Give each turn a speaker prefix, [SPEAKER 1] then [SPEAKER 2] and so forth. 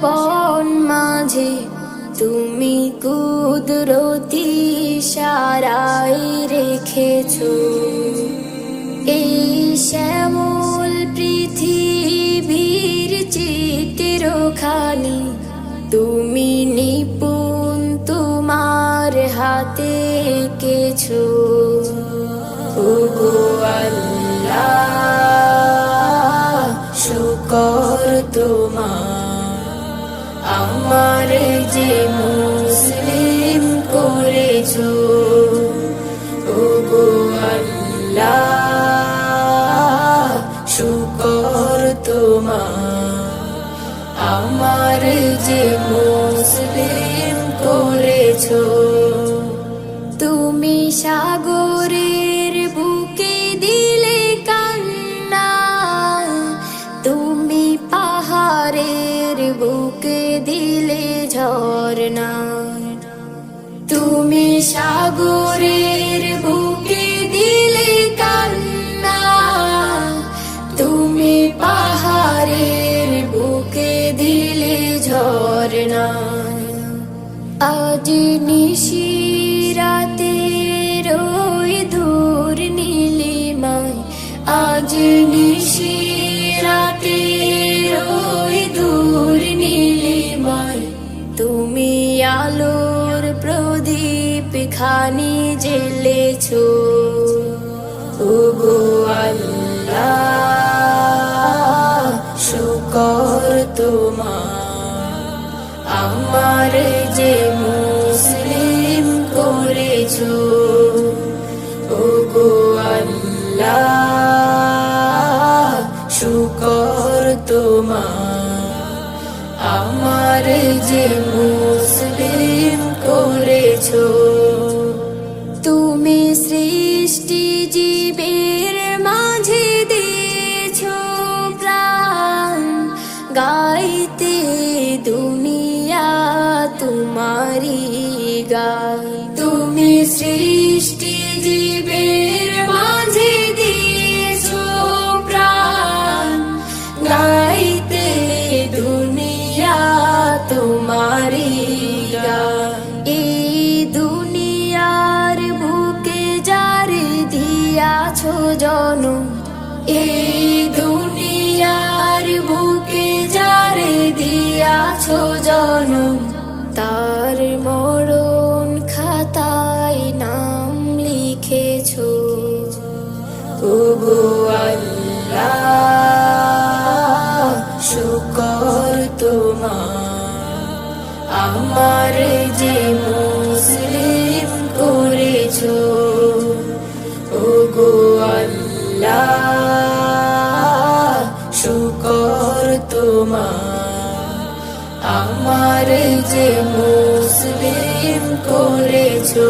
[SPEAKER 1] বন মাঝে তুমি কুদরতি ইশারায় রেখেছো এই শ্যামল পৃথিবীর চিত্রখানি তুমি নিপুণ তোমার হাতে এঁকেছো। ওগো আল্লাহ শুকর তোমার আমার যে মুসলিম করেছো। ওগো আল্লাহ শুকর তোমার আমার যে মুসলিম করেছো। তুমি সাগরের বুকে দিলে কান্না, তুমি পাহাড়ের বুকে দিলে ঝরনা, তুমি সাগরের বুকে দিলে কান্না, তুমি পাহাড়ের বুকে দিলে ঝরনা। আজ নিশিরাতে ওই দূর নীলিমায়, আজ নিশিরাতে ওই দূর নীলিমায় তুমি আলোর প্রদীপ খানি জ্বেলেছো। ওগো আল্লাহ শুকর তোমার আমার যে মুসলিম করেছো। ওগো আল্লাহ শুকর তোমার আমার যে মুসলিম করেছো। তুমি সৃষ্টি জীবের মাঝে দিয়েছো প্রাণ, গাইতে দুনিয়া তোমারি গান। তুমি সৃষ্টি জীবের মাঝে দিয়েছো প্রাণ, গাইতে দুনিয়া তোমারি গান। এই দুনিয়ার বুকে যারে দিয়াছো জনম, এই দুনিয়ার বুকে যারে দিয়াছো জনম, তার মরণ খাতায় নাম লিখেছো। ওগো আল্লাহ শুকর তোমার আমার যে মুসলিম করেছো। ওগো আল্লাহ শুকর তোমার আমার যে মুসলিম করেছো।